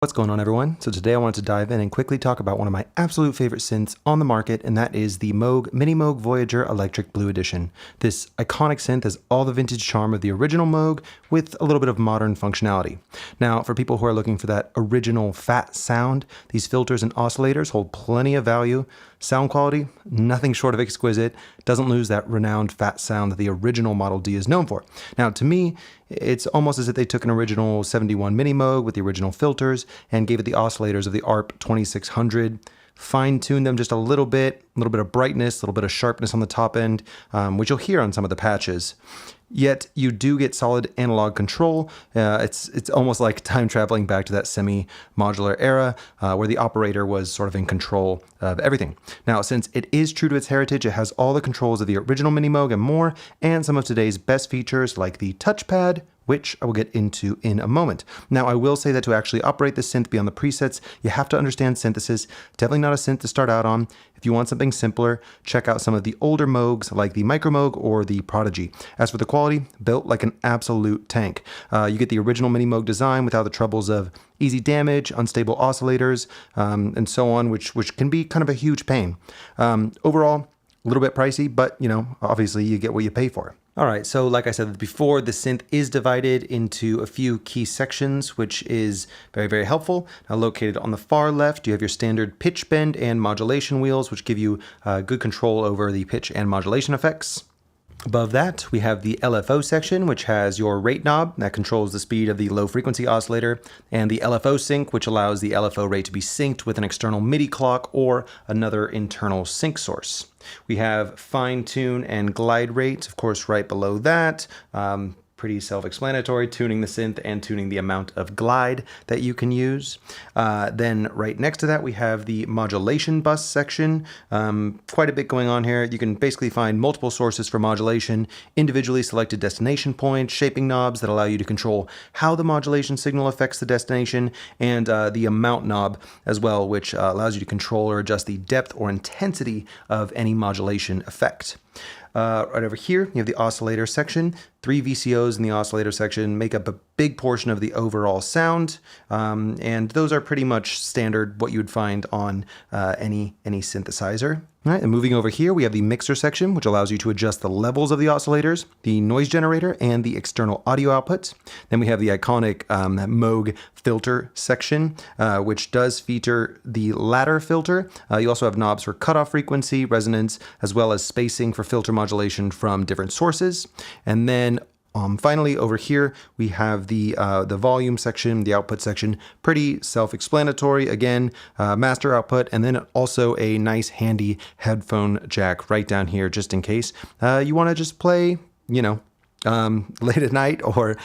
What's going on, everyone? So today I wanted to dive in and quickly talk about one of my absolute favorite synths on the market, and that is the MOOG MiniMoog Voyager Electric Blue Edition. This iconic synth has all the vintage charm of the original Moog with a little bit of modern functionality. Now, for people who are looking for that original fat sound, these filters and oscillators hold plenty of value. Sound quality, nothing short of exquisite, doesn't lose that renowned fat sound that the original Model D is known for. Now, to me, it's almost as if they took an original 71 MiniMoog with the original filters and gave it the oscillators of the ARP 2600, fine-tuned them just a little bit of brightness, a little bit of sharpness on the top end, which you'll hear on some of the patches. Yet you do get solid analog control. It's almost like time traveling back to that semi-modular era where the operator was sort of in control of everything. Now, since it is true to its heritage, it has all the controls of the original MiniMoog and more, and some of today's best features like the Touchpad, which I will get into in a moment. Now, I will say that to actually operate this synth beyond the presets, you have to understand synthesis. Definitely not a synth to start out on. If you want something simpler, check out some of the older Moogs like the Micro Moog or the Prodigy. As for the quality, built like an absolute tank. You get the original MiniMoog design without the troubles of easy damage, unstable oscillators, and so on, which can be kind of a huge pain. Overall, a little bit pricey, but obviously you get what you pay for. All right, so like I said before, the synth is divided into a few key sections, which is very, very helpful. Now, located on the far left, you have your standard pitch bend and modulation wheels, which give you good control over the pitch and modulation effects. Above that, we have the LFO section, which has your rate knob that controls the speed of the low frequency oscillator, and the LFO sync, which allows the LFO rate to be synced with an external MIDI clock or another internal sync source. We have fine tune and glide rates, of course, right below that. Pretty self-explanatory, tuning the synth and tuning the amount of glide that you can use. Then right next to that, we have the modulation bus section. Quite a bit going on here. You can basically find multiple sources for modulation, individually selected destination points, shaping knobs that allow you to control how the modulation signal affects the destination, and the amount knob as well, which allows you to control or adjust the depth or intensity of any modulation effect. Right over here, you have the oscillator section. 3 VCOs in the oscillator section make up a big portion of the overall sound, and those are pretty much standard what you would find on any synthesizer. All right, and moving over here, we have the mixer section, which allows you to adjust the levels of the oscillators, the noise generator, and the external audio outputs. Then we have the iconic Moog filter section, which does feature the ladder filter. You also have knobs for cutoff frequency, resonance, as well as spacing for filter modulation from different sources. And then finally, over here, we have the volume section, the output section, pretty self-explanatory. Again, master output, and then also a nice handy headphone jack right down here, just in case you want to just play, late at night or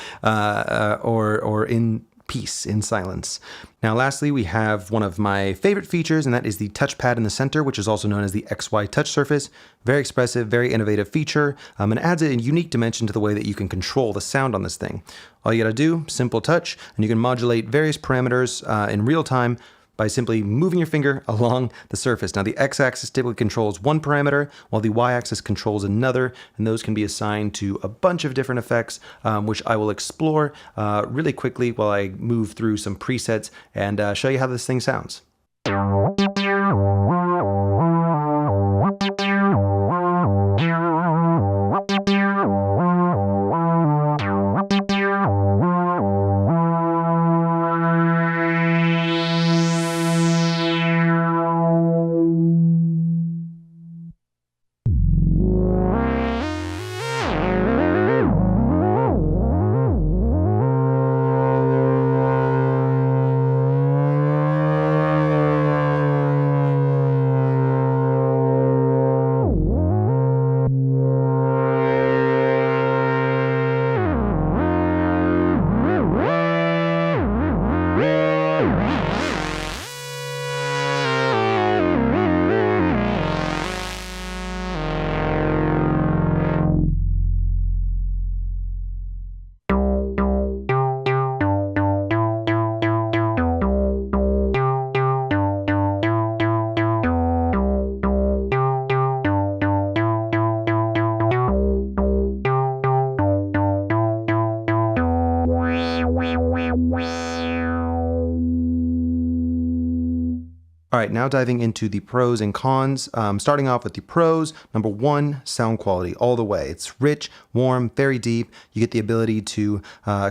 in peace, in silence. Now, lastly, we have one of my favorite features, and that is the touchpad in the center, which is also known as the XY touch surface. Very expressive, very innovative feature, and adds a unique dimension to the way that you can control the sound on this thing. All you gotta do, simple touch, and you can modulate various parameters in real time by simply moving your finger along the surface. Now, the x-axis typically controls one parameter, while the y-axis controls another, and those can be assigned to a bunch of different effects, which I will explore really quickly while I move through some presets and show you how this thing sounds. All right, now diving into the pros and cons. Starting off with the pros, number one, sound quality all the way. It's rich, warm, very deep. You get the ability to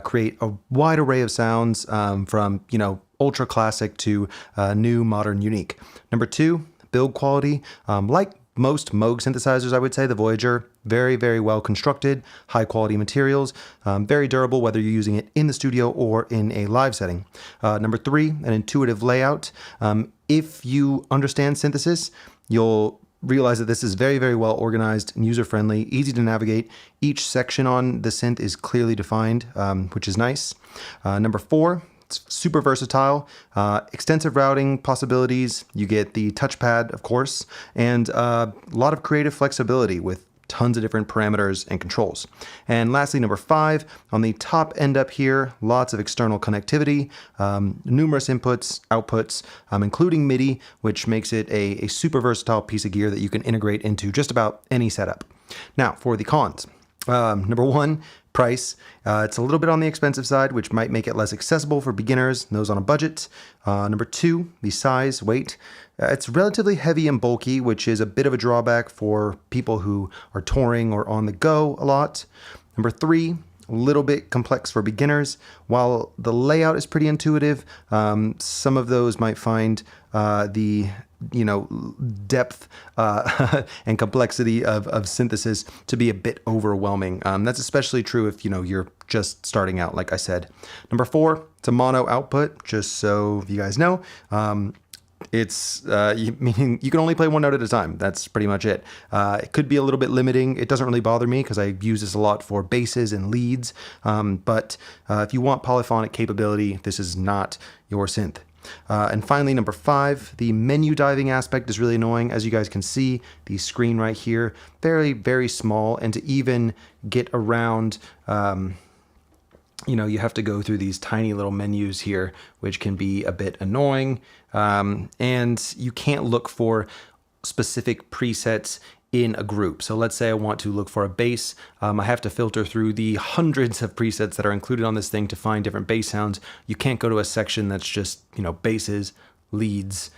create a wide array of sounds from, ultra classic to new, modern, unique. Number two, build quality. Like most Moog synthesizers, I would say, the Voyager, very, very well constructed, high quality materials, very durable, whether you're using it in the studio or in a live setting. Number three, an intuitive layout. If you understand synthesis, you'll realize that this is very, very well organized and user-friendly, easy to navigate. Each section on the synth is clearly defined, which is nice. Number four, it's super versatile, extensive routing possibilities. You get the touchpad, of course, and a lot of creative flexibility with tons of different parameters and controls. And lastly, number five, on the top end up here, lots of external connectivity, numerous inputs, outputs, including MIDI, which makes it a super versatile piece of gear that you can integrate into just about any setup. Now, for the cons. Number one, price. It's a little bit on the expensive side, which might make it less accessible for beginners and those on a budget. Number two, the size, weight. It's relatively heavy and bulky, which is a bit of a drawback for people who are touring or on the go a lot. Number three, a little bit complex for beginners. While the layout is pretty intuitive, some of those might find the depth and complexity of synthesis to be a bit overwhelming. That's especially true if you're just starting out, like I said. Number four, it's a mono output, just so you guys know. It's meaning you can only play one note at a time. That's pretty much it. It could be a little bit limiting. It doesn't really bother me because I use this a lot for basses and leads. But if you want polyphonic capability, this is not your synth. And finally, number five, the menu diving aspect is really annoying. As you guys can see, the screen right here, very, very small. And to even get around, you have to go through these tiny little menus here, which can be a bit annoying. And you can't look for specific presets in a group. So let's say I want to look for a bass. I have to filter through the hundreds of presets that are included on this thing to find different bass sounds. You can't go to a section that's just, basses, leads,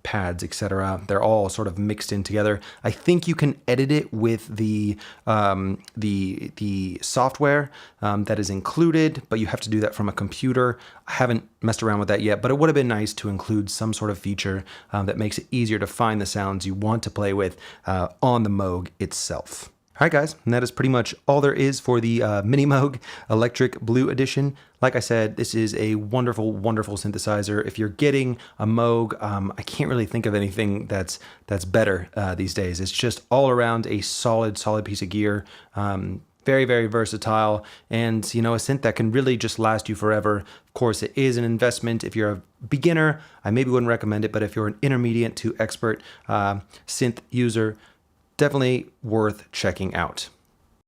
pads, etc. They're all sort of mixed in together. I think you can edit it with the software that is included, but you have to do that from a computer. I haven't messed around with that yet, but it would have been nice to include some sort of feature that makes it easier to find the sounds you want to play with on the Moog itself. All right, guys, and that is pretty much all there is for the MiniMoog Electric Blue Edition. Like I said, this is a wonderful, wonderful synthesizer. If you're getting a Moog, I can't really think of anything that's better these days. It's just all around a solid piece of gear. Very, very versatile, and a synth that can really just last you forever. Of course, it is an investment. If you're a beginner, I maybe wouldn't recommend it, but if you're an intermediate to expert synth user, definitely worth checking out.